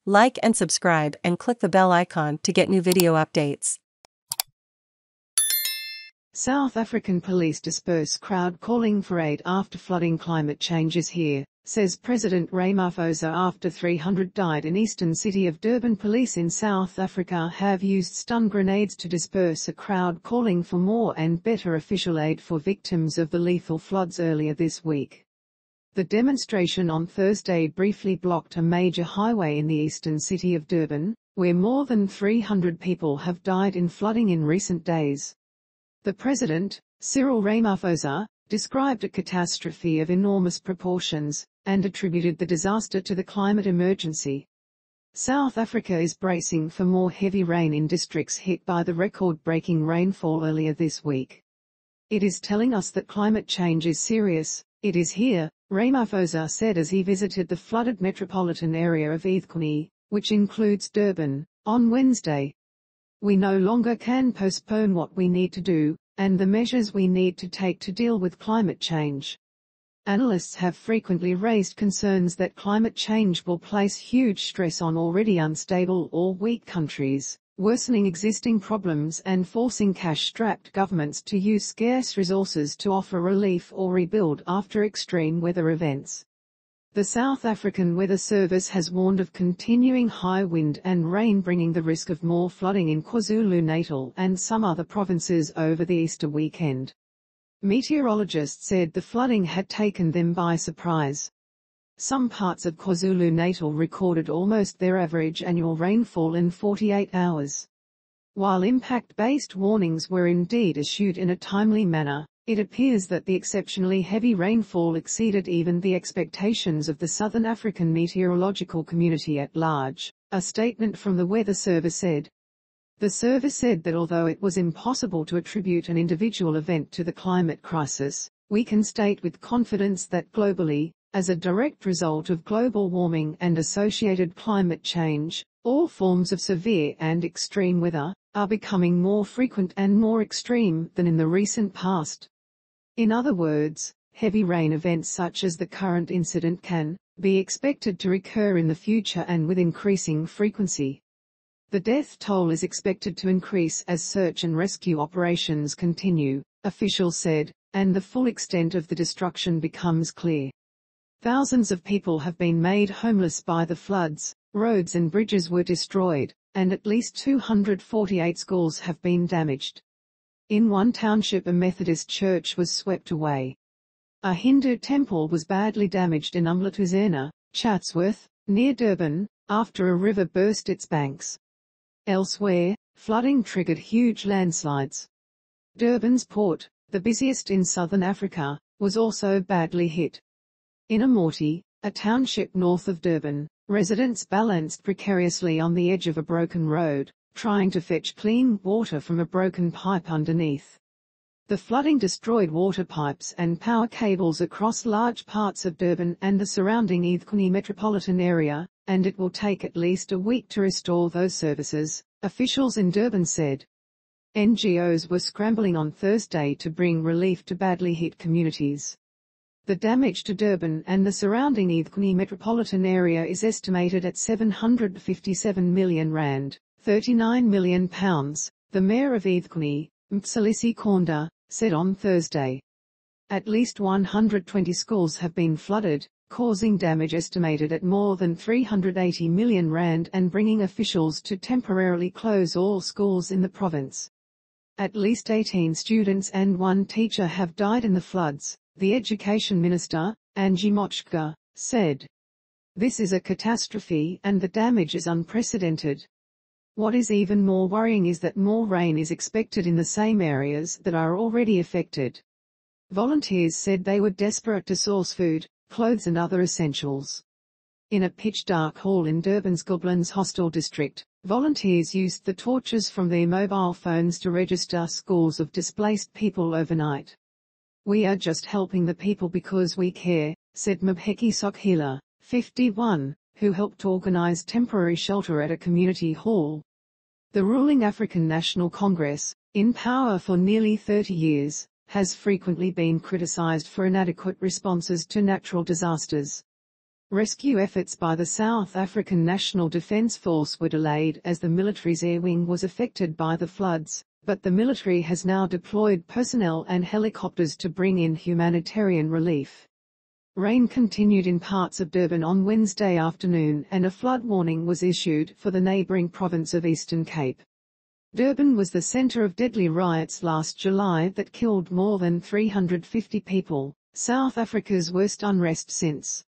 Like and subscribe and click the bell icon to get new video updates. South African police disperse crowd calling for aid after flooding. Climate change is here, says President Ramaphosa after 300 died in eastern city of Durban. Police in South Africa have used stun grenades to disperse a crowd calling for more and better official aid for victims of the lethal floods earlier this week. The demonstration on Thursday briefly blocked a major highway in the eastern city of Durban, where more than 300 people have died in flooding in recent days. The president, Cyril Ramaphosa, described a catastrophe of enormous proportions, and attributed the disaster to the climate emergency. South Africa is bracing for more heavy rain in districts hit by the record-breaking rainfall earlier this week. It is telling us that climate change is serious. It is here, Ramaphosa said as he visited the flooded metropolitan area of eThekwini, which includes Durban, on Wednesday. We no longer can postpone what we need to do, and the measures we need to take to deal with climate change. Analysts have frequently raised concerns that climate change will place huge stress on already unstable or weak countries, worsening existing problems and forcing cash-strapped governments to use scarce resources to offer relief or rebuild after extreme weather events. The South African Weather Service has warned of continuing high wind and rain, bringing the risk of more flooding in KwaZulu Natal and some other provinces over the Easter weekend. Meteorologists said the flooding had taken them by surprise. Some parts of KwaZulu Natal recorded almost their average annual rainfall in 48 hours. While impact-based warnings were indeed issued in a timely manner, it appears that the exceptionally heavy rainfall exceeded even the expectations of the Southern African meteorological community at large, a statement from the Weather Service said. The service said that although it was impossible to attribute an individual event to the climate crisis, we can state with confidence that globally, as a direct result of global warming and associated climate change, all forms of severe and extreme weather are becoming more frequent and more extreme than in the recent past. In other words, heavy rain events such as the current incident can be expected to recur in the future and with increasing frequency. The death toll is expected to increase as search and rescue operations continue, officials said, and the full extent of the destruction becomes clear. Thousands of people have been made homeless by the floods, roads and bridges were destroyed, and at least 248 schools have been damaged. In one township, a Methodist church was swept away. A Hindu temple was badly damaged in Umhlatuzana, Chatsworth, near Durban, after a river burst its banks. Elsewhere, flooding triggered huge landslides. Durban's port, the busiest in southern Africa, was also badly hit. In Amaoti, a township north of Durban, residents balanced precariously on the edge of a broken road, trying to fetch clean water from a broken pipe underneath. The flooding destroyed water pipes and power cables across large parts of Durban and the surrounding eThekwini metropolitan area, and it will take at least a week to restore those services, officials in Durban said. NGOs were scrambling on Thursday to bring relief to badly hit communities. The damage to Durban and the surrounding eThekwini metropolitan area is estimated at R757 million, £39 million, the mayor of eThekwini, Mxolisi Kaunda, said on Thursday. At least 120 schools have been flooded, causing damage estimated at more than R380 million and bringing officials to temporarily close all schools in the province. At least 18 students and one teacher have died in the floods, the Education Minister, Angie Motshekga, said. This is a catastrophe and the damage is unprecedented. What is even more worrying is that more rain is expected in the same areas that are already affected. Volunteers said they were desperate to source food, clothes and other essentials. In a pitch-dark hall in Durban's Goblins Hostel district, volunteers used the torches from their mobile phones to register scores of displaced people overnight. We are just helping the people because we care, said Mxolisi Kaunda, 51, who helped organize temporary shelter at a community hall. The ruling African National Congress, in power for nearly 30 years, has frequently been criticized for inadequate responses to natural disasters. Rescue efforts by the South African National Defence Force were delayed as the military's air wing was affected by the floods, but the military has now deployed personnel and helicopters to bring in humanitarian relief. Rain continued in parts of Durban on Wednesday afternoon and a flood warning was issued for the neighbouring province of Eastern Cape. Durban was the centre of deadly riots last July that killed more than 350 people, South Africa's worst unrest since